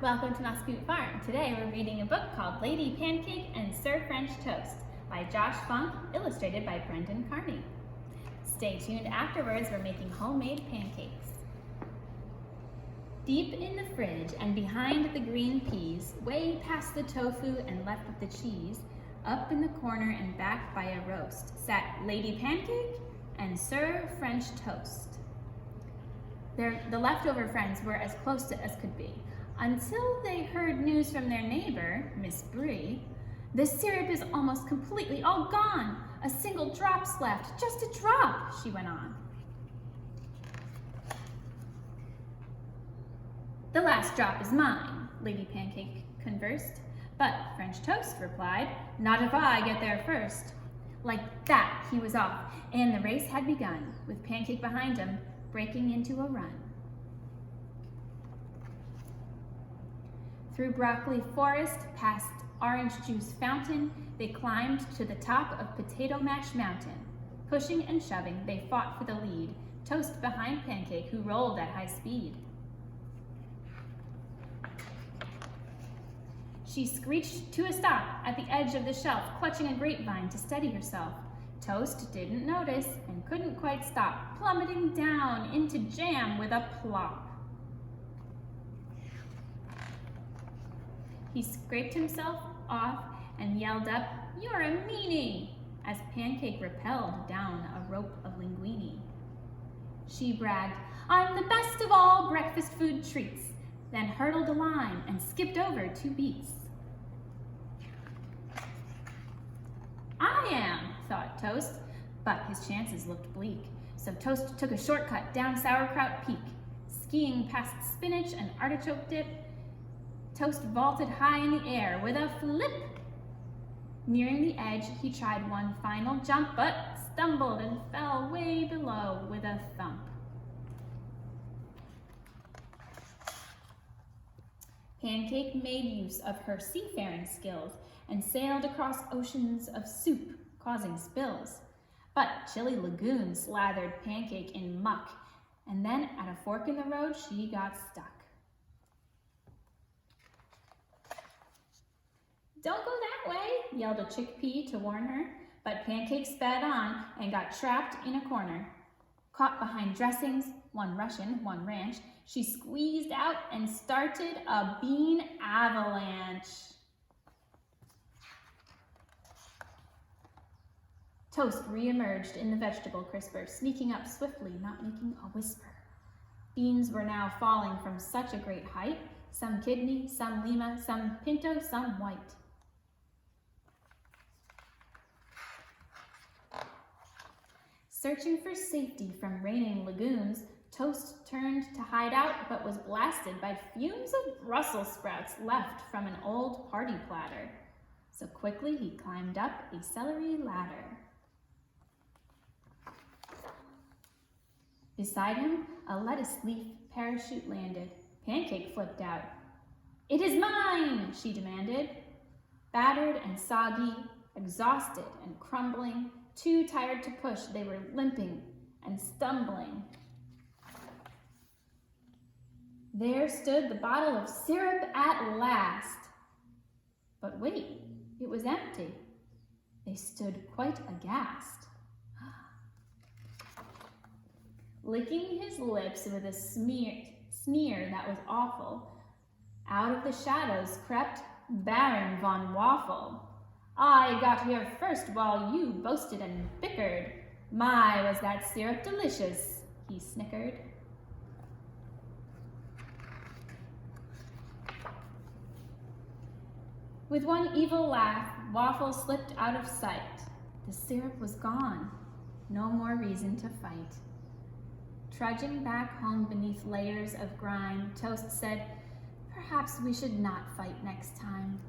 Welcome to Muscoot Farm. Today we're reading a book called Lady Pancake and Sir French Toast by Josh Funk, illustrated by Brendan Carney. Stay tuned afterwards, we're making homemade pancakes. Deep in the fridge and behind the green peas, way past the tofu and left with the cheese, up in the corner and back by a roast, sat Lady Pancake and Sir French Toast. The leftover friends were as close to as could be, until they heard news from their neighbor, Miss Brie. The syrup is almost completely all gone. A single drop's left, just a drop, she went on. The last drop is mine, Lady Pancake conversed, but French Toast replied, not if I get there first. Like that, he was off, and the race had begun, with Pancake behind him, breaking into a run. Through broccoli forest, past orange juice fountain, they climbed to the top of Potato Mash Mountain. Pushing and shoving, they fought for the lead, Toast behind Pancake, who rolled at high speed. She screeched to a stop at the edge of the shelf, clutching a grapevine to steady herself. Toast didn't notice and couldn't quite stop, plummeting down into jam with a plop. He scraped himself off and yelled up, "You're a meanie!" as Pancake rappelled down a rope of linguine. She bragged, "I'm the best of all breakfast food treats," then hurdled a line and skipped over 2 beats. I am, thought Toast, but his chances looked bleak. So Toast took a shortcut down Sauerkraut Peak. Skiing past spinach and artichoke dip, Toast vaulted high in the air with a flip. Nearing the edge, he tried one final jump, but stumbled and fell way below with a thump. Pancake made use of her seafaring skills and sailed across oceans of soup, causing spills. But chilly lagoons slathered Pancake in muck, and then at a fork in the road, she got stuck. "Don't go that way," yelled a chickpea to warn her, but Pancake sped on and got trapped in a corner. Caught behind dressings, one Russian, one ranch, she squeezed out and started a bean avalanche. Toast reemerged in the vegetable crisper, sneaking up swiftly, not making a whisper. Beans were now falling from such a great height, some kidney, some lima, some pinto, some white. Searching for safety from raining lagoons, Toast turned to hide out, but was blasted by fumes of Brussels sprouts left from an old party platter. So quickly he climbed up a celery ladder. Beside him, a lettuce leaf parachute landed. Pancake flipped out. "It is mine," she demanded. Battered and soggy, exhausted and crumbling, too tired to push, they were limping and stumbling. There stood the bottle of syrup at last. But wait, it was empty. They stood quite aghast. Licking his lips with a sneer that was awful, out of the shadows crept Baron von Waffle. "I got here first while you boasted and bickered. My, was that syrup delicious," he snickered. With one evil laugh, Waffle slipped out of sight. The syrup was gone. No more reason to fight. Trudging back home beneath layers of grime, Toast said, "Perhaps we should not fight next time."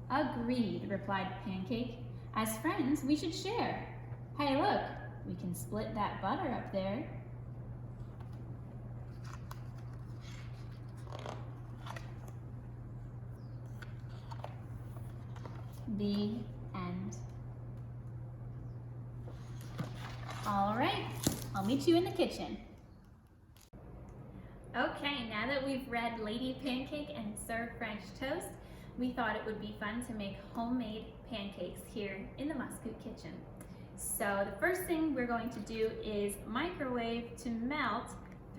"Agreed," replied Pancake. "As friends, we should share. Hey, look, we can split that butter up there." The end. All right, I'll meet you in the kitchen. Okay, now that we've read Lady Pancake and Sir French Toast, we thought it would be fun to make homemade pancakes here in the Muscoot kitchen. So the first thing we're going to do is microwave to melt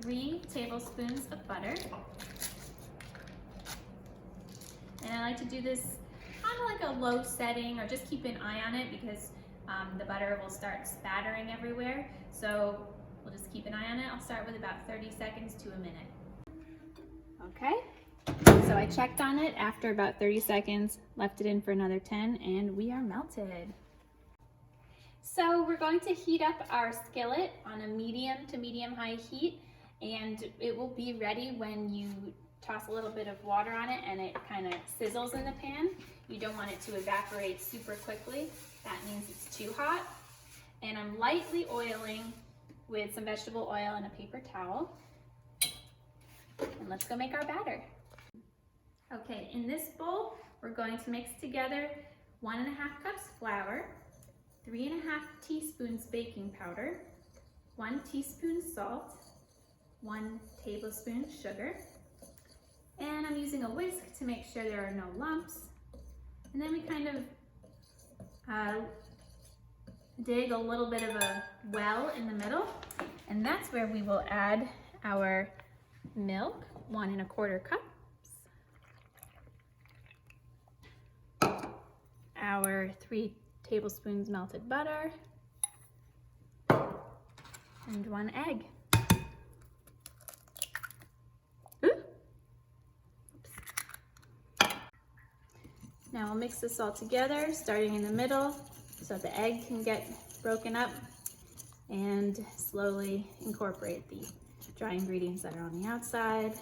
3 tablespoons of butter. And I like to do this kind of like a low setting, or just keep an eye on it because the butter will start spattering everywhere. So we'll just keep an eye on it. I'll start with about 30 seconds to a minute. Okay, so I checked on it after about 30 seconds, left it in for another 10, and we are melted. So we're going to heat up our skillet on a medium to medium-high heat, and it will be ready when you toss a little bit of water on it and it kind of sizzles in the pan. You don't want it to evaporate super quickly. That means it's too hot. And I'm lightly oiling with some vegetable oil and a paper towel. And let's go make our batter. Okay, in this bowl, we're going to mix together 1.5 cups flour, 3.5 teaspoons baking powder, 1 teaspoon salt, 1 tablespoon sugar, and I'm using a whisk to make sure there are no lumps. And then we kind of dig a little bit of a well in the middle, and that's where we will add our milk, 1 1/4 cups, our 3 tablespoons melted butter, and 1 egg. Now we'll mix this all together, starting in the middle, so the egg can get broken up, and slowly incorporate the dry ingredients that are on the outside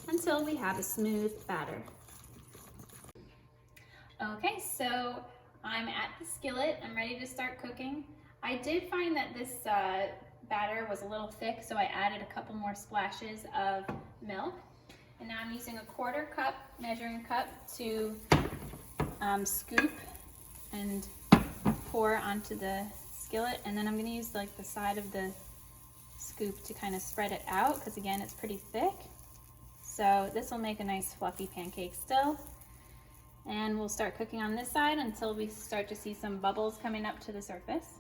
until we have a smooth batter. Okay, so I'm at the skillet. I'm ready to start cooking. I did find that this batter was a little thick, so I added a couple more splashes of milk. And now I'm using a 1/4 cup measuring cup to scoop and pour onto the skillet, and then I'm going to use like the side of the scoop to kind of spread it out, because again it's pretty thick. So this will make a nice fluffy pancake still. And we'll start cooking on this side until we start to see some bubbles coming up to the surface.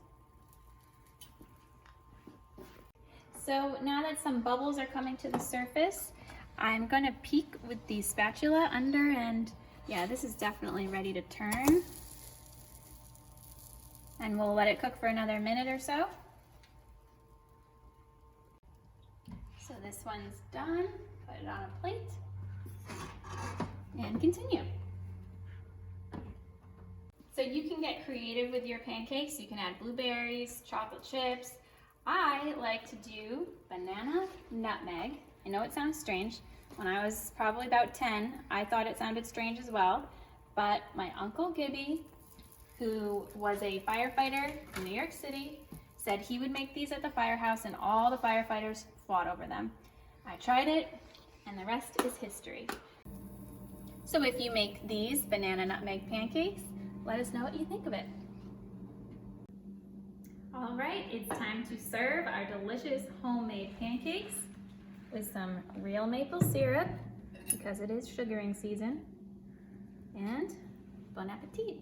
So now that some bubbles are coming to the surface, I'm gonna peek with the spatula under, and yeah, this is definitely ready to turn. And we'll let it cook for another minute or so. So this one's done. Put it on a plate and continue. So you can get creative with your pancakes. You can add blueberries, chocolate chips. I like to do banana nutmeg. I know it sounds strange. When I was probably about 10, I thought it sounded strange as well, but my Uncle Gibby, who was a firefighter in New York City, said he would make these at the firehouse and all the firefighters fought over them. I tried it, and the rest is history. So if you make these banana nutmeg pancakes, let us know what you think of it. All right, it's time to serve our delicious homemade pancakes with some real maple syrup, because it is sugaring season, and bon appetit.